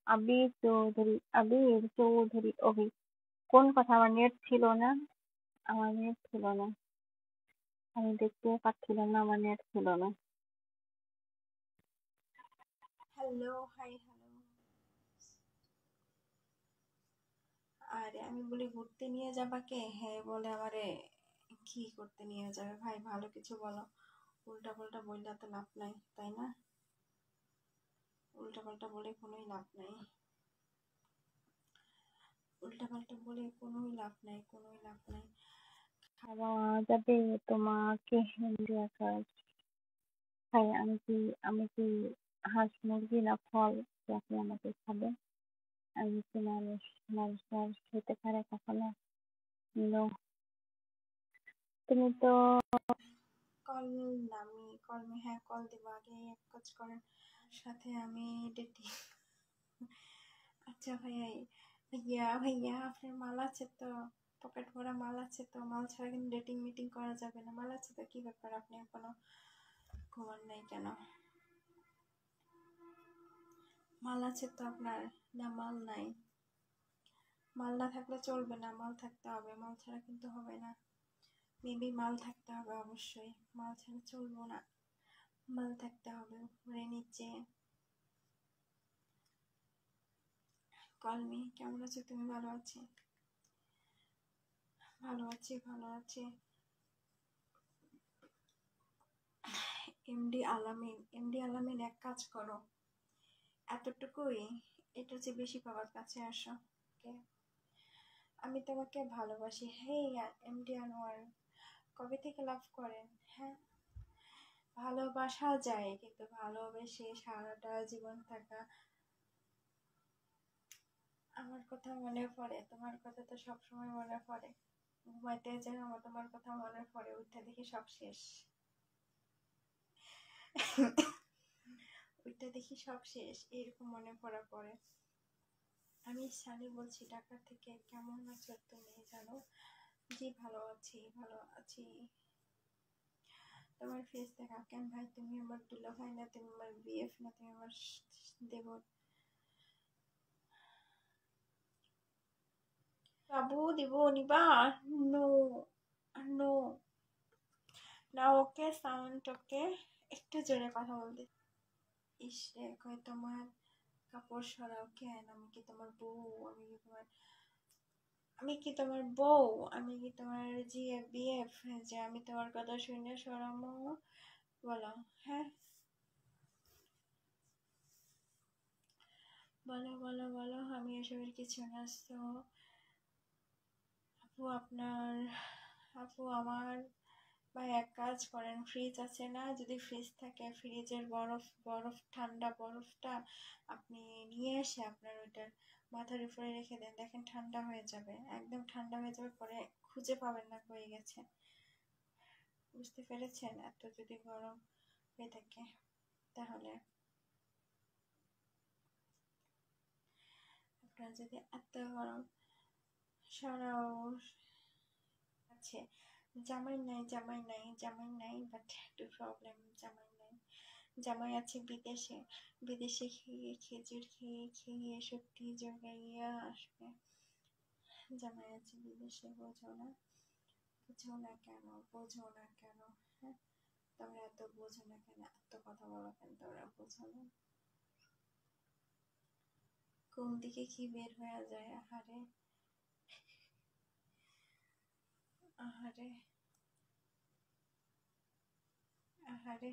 আবির চৌধুরী অভি। কোন কথা? আমার নেট ছিল না। আমার নেট ছিল না। আমি দেখতে পাচ্ছিলাম না, আমার নেট ছিল না। Hello, hi, hello. আরে আমি বলি ঘুরতে নিয়ে যাবা কে? হ্যাঁ বলে আমারে কি করতে নিয়ে যাবে? ভাই ভালো কিছু বলো। উল্টা পাল্টা বললে তো লাভ নাই, তাই না? উল্টা পাল্টা বলে কোনোই লাভ নাই। উল্টা পাল্টা বলে কোনোই লাভ নাই, কোনোই লাভ নাই। খাওয়া যাবে তোমাকে ইন্ডিয়া কাজ। ভাই আমি কি হাঁস মুরগি না ফল যে আপনি আমাকে খাবেন? আমি কি মানুষ? মানুষ খেতে পারে কখনো? নো। তুমি তো কল নামি কল মি হ্যাঁ কল দিব। আগে এক কাজ করেন, সাথে আমি ডেটিং। আচ্ছা ভাইয়া, ভাইয়া আপনার মাল আছে তো? পকেট ভরা মাল আছে তো? মাল ছাড়া কিন্তু ডেটিং মিটিং করা যাবে না। মাল আছে তো? কি ব্যাপার, আপনি এখনো ঘুমান নাই কেন? মাল আছে তো আপনার? না মাল নাই? মাল না থাকলে চলবে না, মাল থাকতে হবে। মাল ছাড়া কিন্তু হবে না। মেবি মাল থাকতে হবে অবশ্যই, মাল ছাড়া চলবো না। মাল থাকতে হবে উপরে নিচে। কলমি কেমন আছো তুমি? ভালো আছি, ভালো আছি, ভালো আছি। এমডি আলামিন এক কাজ করো, এতটুকুই, এটার চেয়ে বেশি পাওয়ার কাছে আসো। ওকে, আমি তোমাকে ভালোবাসি। হে এমডি আনোয়ার, কবে থেকে লাভ করেন? হ্যাঁ, ভালোবাসা যায় কিন্তু ভালোবেসে সারাটা জীবন থাকা। আমার কথা মনে পড়ে, তোমার কথা তো সবসময় মনে পড়ে। ঘুমাইতে যাই আমার তোমার কথা মনে পড়ে, উঠে দেখি সব শেষ। উঠে দেখি সব শেষ, এরকম মনে পড়া পড়ে। আমি সানি বলছি ঢাকা থেকে। কেমন আছো তুমি? জানো, জি ভালো আছি, ভালো আছি। তোমার ফেস দেখা কেন ভাই? তুমি আমার দুলা ভাই না? তুমি আমার বিএফ না? তুমি আমার দেবর? বাবু দিব নিবা? No, no. না ওকে, সাউন্ড ওকে। একটু জোরে কথা বলতে। ইস রে, কয় তোমার কাপড় সরাও কেন? আমি কি তোমার বউ? আমি কি তোমার বউ? আমি কি তোমার জিএফ বিএফ যে আমি তোমার কথা শুনে সরামো? বলো। হ্যাঁ, বলো বলো বলো, আমি এসবের কিছু না। তো আপু আপনার, আপু আমার ভাই এক কাজ করেন, ফ্রিজ আছে না? যদি ফ্রিজ থাকে, ফ্রিজের বরফ, ঠান্ডা বরফটা আপনি নিয়ে এসে আপনার ওইটার মাথার উপরে রেখে দেন, দেখেন ঠান্ডা হয়ে যাবে, একদম ঠান্ডা হয়ে যাবে। পরে খুঁজে পাবেন না হয়ে গেছে। বুঝতে পেরেছেন? এত যদি গরম হয়ে থাকে তাহলে, আপনার যদি এত গরম সরাও আছে। জামাই নাই বাট একটু প্রবলেম। জামাই নাই, জামাই আছে বিদেশে। বিদেশে খেয়ে খেজুর খেয়ে খেয়ে শক্তি জোগাইয়া আসবে। জামাই আছে বিদেশে, বোঝো না? বোঝো না কেন? বোঝো না কেন? হ্যাঁ, তোমরা এত বোঝো না কেন? এত কথা বলো কেন? তোমরা বোঝো না? কোন দিকে কি বের হয়ে যায়? আহারে, আহারে, আহারে।